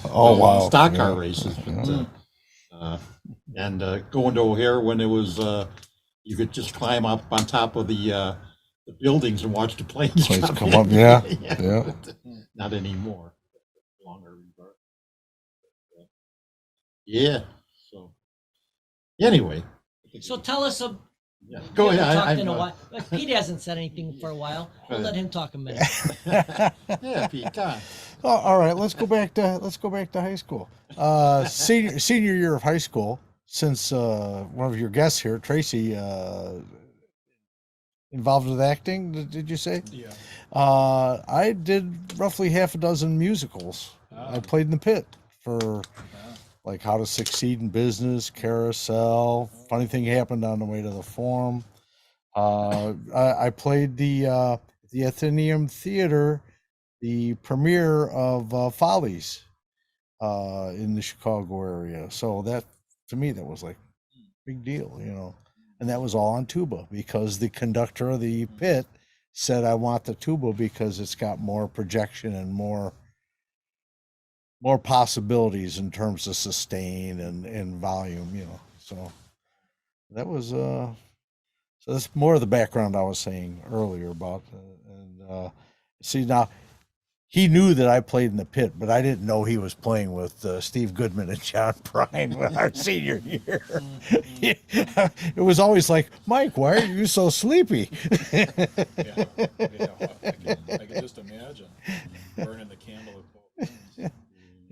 Oh, wow. Stock car Yeah. races. But, and going to O'Hare when it was, you could just climb up on top of the buildings and watch the planes Planes come in. up, yeah, yeah. But, not anymore. Longer. Yeah. So anyway. So tell us Yeah. we Go haven't ahead. talked in a while. Pete hasn't said anything for a while. We'll let him talk a minute. Yeah, Pete, come on. Oh, all right, let's go back to high school. Senior year of high school. Since one of your guests here, Tracy, involved with acting. Did you say? Yeah. I did roughly half a dozen musicals. I played in the pit for like How to Succeed in Business, Carousel, Funny Thing Happened on the Way to the Forum. I played the Athenaeum Theater, the premiere of Follies in the Chicago area. So that, to me, that was like a big deal, And that was all on tuba because the conductor of the pit said, I want the tuba because it's got more projection and more possibilities in terms of sustain and volume, So that was so that's more of the background I was saying earlier about see, now he knew that I played in the pit, but I didn't know he was playing with Steve Goodman and John Prine with our senior year. It was always like, Mike, why are you so sleepy? Yeah. I can just imagine burning the candle at both ends.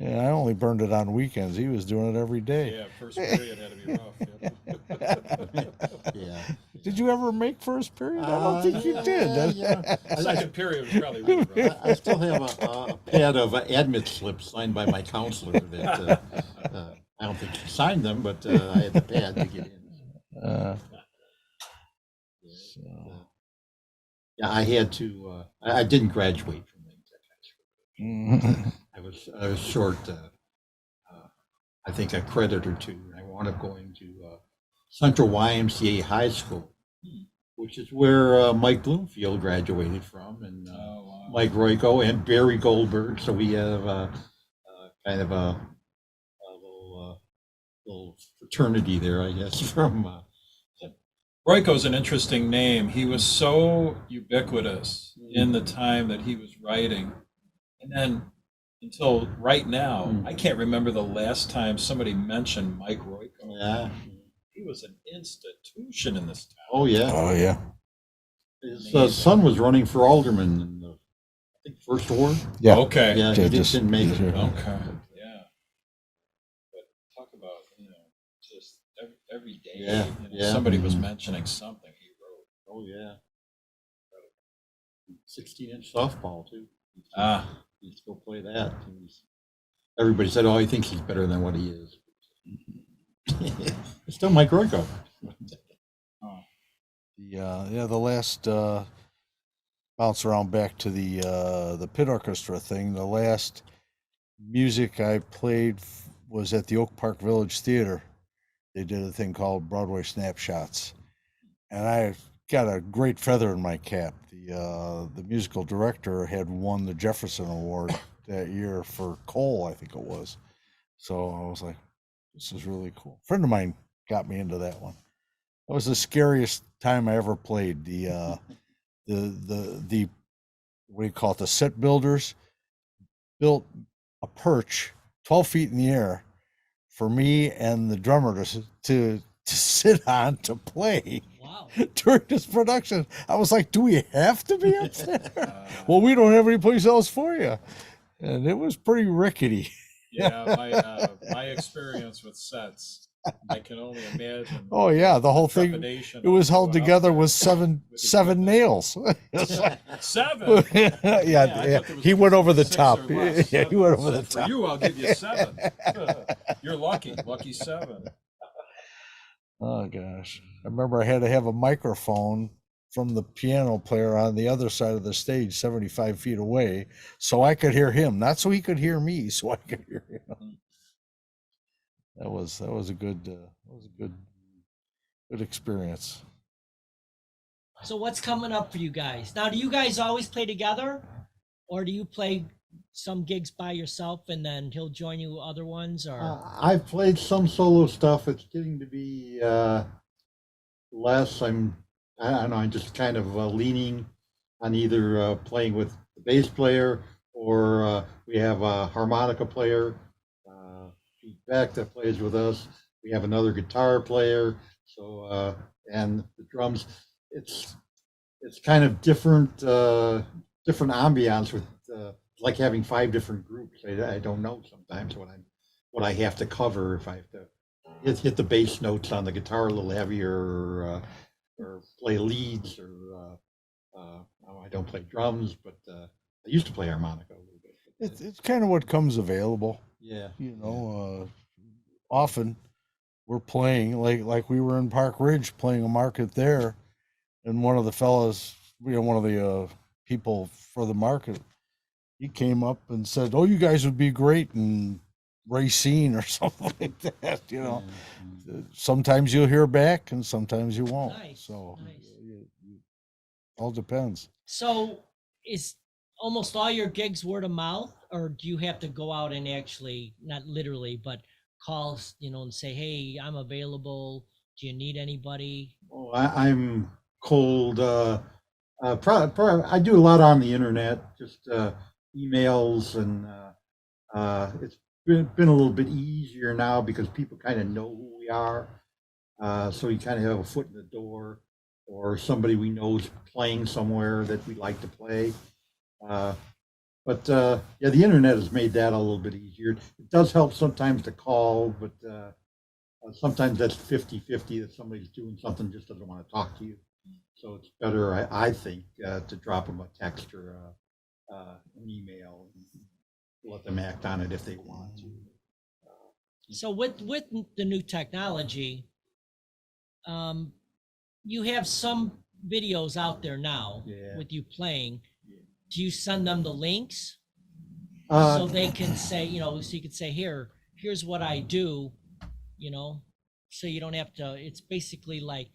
Yeah, I only burned it on weekends. He was doing it every day. Yeah, first period had to be rough. Yep. Yeah. Did you ever make first period? I don't think you did. Yeah. Second period was probably really rough. I still have a pad of admit slips signed by my counselor that I don't think he signed them, but I had the pad to get in. Yeah, I had to. I didn't graduate from the tech high school. I was short. I think a credit or two. I wound up going to Central YMCA High School, which is where Mike Bloomfield graduated from, and Oh, wow. Mike Royko and Barry Goldberg. So we have kind of a little fraternity there, I guess. From Royko's an interesting name. He was so ubiquitous in the time that he was writing. And then until right now, I can't remember the last time somebody mentioned Mike Royko. yeah. He was an institution in this town. Oh yeah. Oh yeah. His son was running for alderman in the, I think, first ward. Yeah. Okay. Yeah, he didn't make it. Okay. Yeah. But talk about, just every day, Yeah, yeah. somebody was mentioning something he wrote. Oh yeah. 16-inch softball too. He still play that. Everybody said, "Oh, he thinks he's better than what he is." It's still Mike Royko. The last bounce around back to the pit orchestra thing. The last music I played was at the Oak Park Village Theater. They did a thing called Broadway Snapshots, and I got a great feather in my cap. The musical director had won the Jefferson Award that year for Cole, I think it was. So I was like, this is really cool. A friend of mine got me into that one. That was the scariest time I ever played. The what do you call it? The set builders built a perch 12 feet in the air for me and the drummer to sit on to play. Wow. During this production. I was like, do we have to be up there? Well, we don't have any place else for you. And it was pretty rickety. Yeah, my experience with sets, I can only imagine. Oh yeah, the whole thing. trepidation It was of held going up together there with seven nails. Seven. Yeah, I thought there was he went over the six top. or less. Yeah, he went over the For top. you, I'll give you 7. You're lucky 7. Oh gosh, I remember I had to have a microphone from the piano player on the other side of the stage, 75 feet away, so I could hear him, not so he could hear me, so I could hear him. That was a good experience. So what's coming up for you guys? Now, do you guys always play together, or do you play some gigs by yourself and then he'll join you other ones? Or I've played some solo stuff. It's getting to be less. I don't know. I'm just kind of leaning on either playing with the bass player or we have a harmonica player, Pete Beck, that plays with us. We have another guitar player. So and the drums. It's kind of different ambiance with like having 5 different groups. I don't know sometimes what I have to cover, if I have to hit the bass notes on the guitar a little heavier, or play leads, or I don't play drums, but I used to play harmonica a little bit. It's kind of what comes available. Yeah, often we're playing like we were in Park Ridge playing a market there, and one of the fellas, one of the people for the market, he came up and said, "Oh, you guys would be great in Racine or something like that." Sometimes you'll hear back, and sometimes you won't. Nice, So nice. it all depends. so is almost all your gigs word of mouth, or do you have to go out and actually, not literally, but call, and say, "Hey, I'm available. Do you need anybody?" Oh, I'm cold. I do a lot on the internet, just emails, and it's been a little bit easier now because people kind of know who we are. So you kind of have a foot in the door, or somebody we know is playing somewhere that we'd like to play. But the internet has made that a little bit easier. It does help sometimes to call, but sometimes that's 50-50 that somebody's doing something, just doesn't want to talk to you. So it's better, I think, to drop them a text or an email and let them act on it if they want to. So with the new technology, you have some videos out there now Yeah. with you playing. Yeah. Do you send them the links? so they can say, you know, so you could say, here's what I do, you know, so you don't have to. It's basically like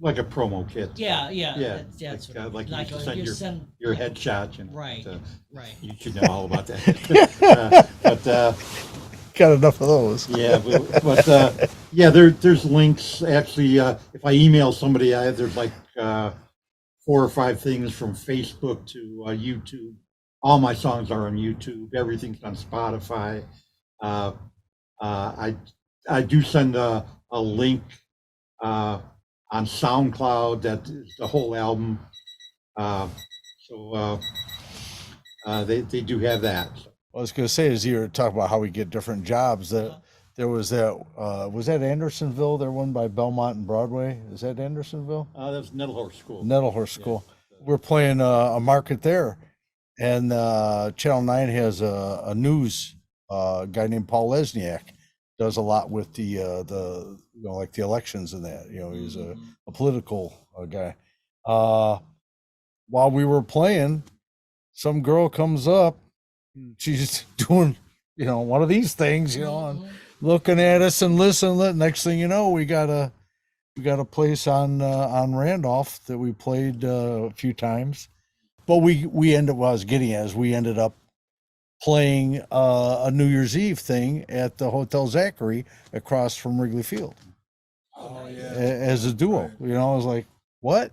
Like a promo kit. yeah, Yeah, that's like, what like you a- send you your, send- your yeah, headshot, you know. right, but, right. you should know all about that. Got enough of those. Yeah, yeah, there's links. Actually, if I email somebody, there's like 4 or 5 things from Facebook to YouTube. All my songs are on YouTube. Everything's on Spotify. I do send a link on SoundCloud that is the whole album. They do have that. I was going to say, as you were talking about how we get different jobs, that there was that Andersonville, there one by Belmont and Broadway? Is that Andersonville? That's Nettlehorse School. Nettlehorse School. We're playing a market there, and Channel 9 has a news guy named Paul Lesniak, does a lot with the you know, like the elections and that. You know, he's a political guy. While we were playing, some girl comes up. She's doing, you know, one of these things, you know, and looking at us and listening. Next thing you know, we got a place on Randolph that we played a few times. But we ended, what I was getting at is we ended up playing a New Year's Eve thing at the Hotel Zachary across from Wrigley Field. Oh yeah. As a duo. You know, I was like, what?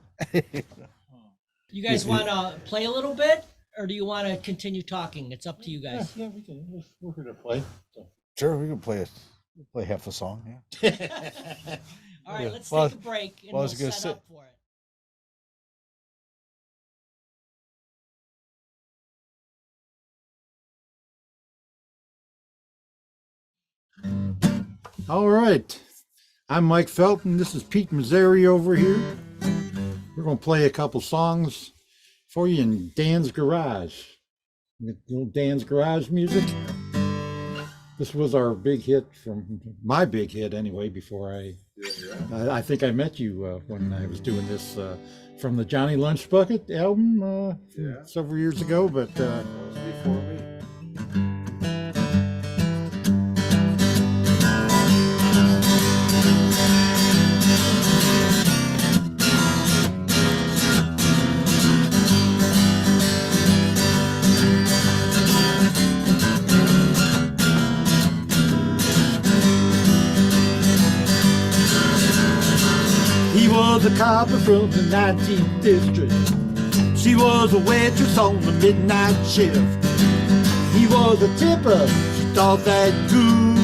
You guys want to play a little bit, or do you want to continue talking? It's up to you guys. Yeah, we're here to play. So. Sure, we can play half a song. Yeah. All right, Yeah. let's Well, take a break and well, I we'll was gonna set say- up for it. All right. I'm Mike Felten. This is Pete Mazzeri over here. We're going to play a couple songs for you in Dan's Garage. Little Dan's Garage music. This was our big hit, from my big hit anyway, before I think I met you when I was doing this from the Johnny Lunch Bucket album several years ago, but That was before me. he was a copper from the 19th district. She was a waitress on the midnight shift. He was a tipper, she thought that good.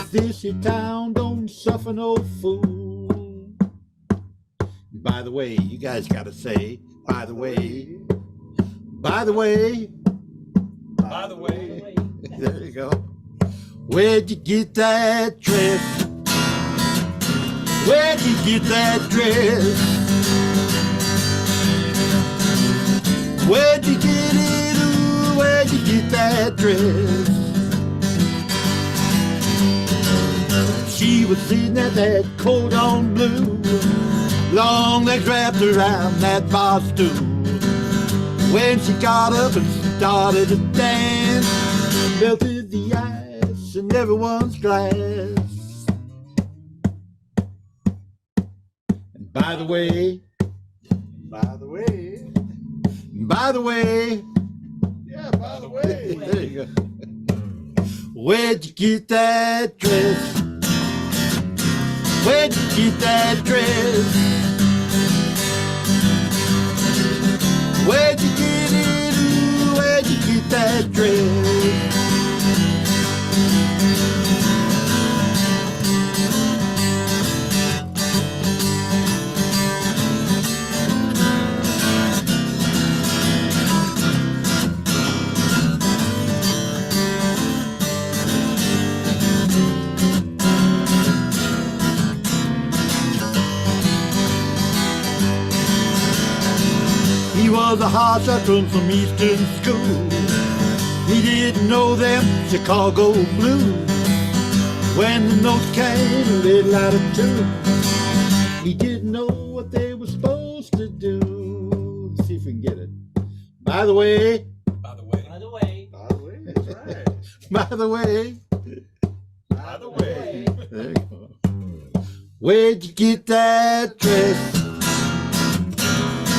If this here town don't suffer no fool. By the way, you guys gotta say, by the way, by the way, By the way, there you go. Where'd you get that dress? Where'd you get that dress? Where'd you get it? Ooh, where'd you get that dress? She was sitting at that coat on blue, long legs wrapped around that bar stool. When she got up and started to dance, melted the ice in everyone's glass. And by the way, By the way. by the way, Yeah, by the way. there you go. Where'd you get that dress? Where'd you get that dress? Where'd you get it? Ooh, where'd you get that dress? He was a hot shot from some eastern school. He didn't know them Chicago blues. When the notes came, a little out of tune. He didn't know what they were supposed to do. Let's see if we can get it. By the way. By the way. By the way. By the way, that's right. By the way. By the way. There you go. Where'd you get that dress?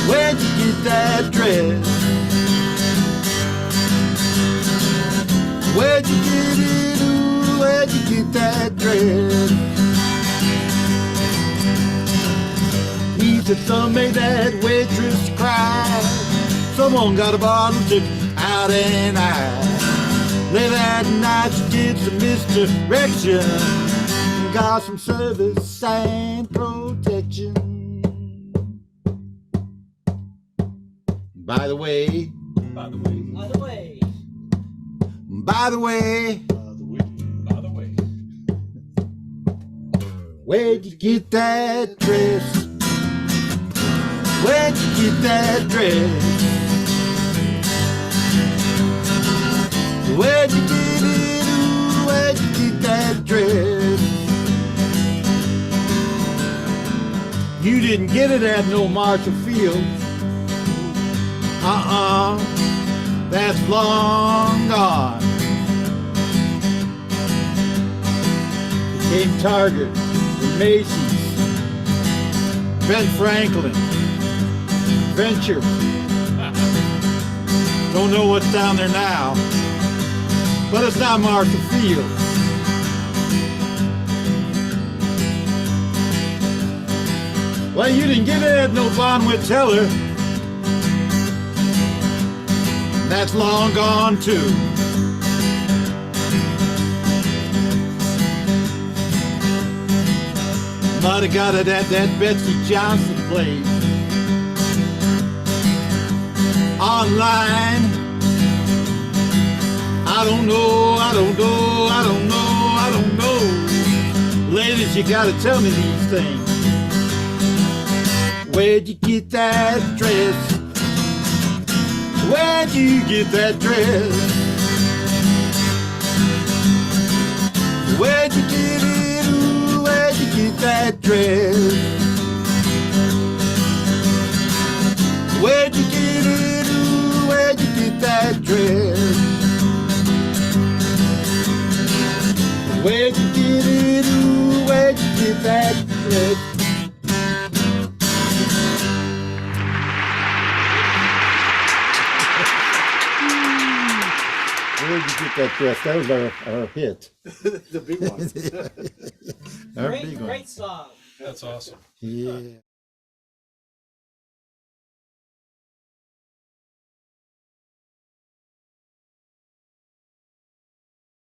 Where'd you get that dress? Where'd you get it? Ooh, where'd you get that dress? He said some made that waitress cry. Someone got a bottle, took out and I. Late that night she did some misdirection. Got some service and protection. By the way. By the way. By the way. By the way. By the way. Where'd you get that dress? Where'd you get that dress? Where'd you get it? Ooh, where'd you get that dress? You didn't get it at no Marshall Field. That's long gone. Became Target, and Macy's, Ben Franklin, Venture. Don't know what's down there now, but it's not Marshall Field. Well, you didn't get it at no Bonwit Teller. That's long gone too. Might have got it at that Betsy Johnson place. Online. I don't know, I don't know, I don't know, I don't know. Ladies, you gotta tell me these things. Where'd you get that dress? Where'd you get that dress? Where'd you get it? Ooh, where'd you get that dress? Where'd you get it? Ooh, where'd you get that dress? Where'd you get it? Ooh, where'd you get that dress? Where'd you get that dress? That was our hit. The big one. Our big one. Great song. That's awesome. Yeah.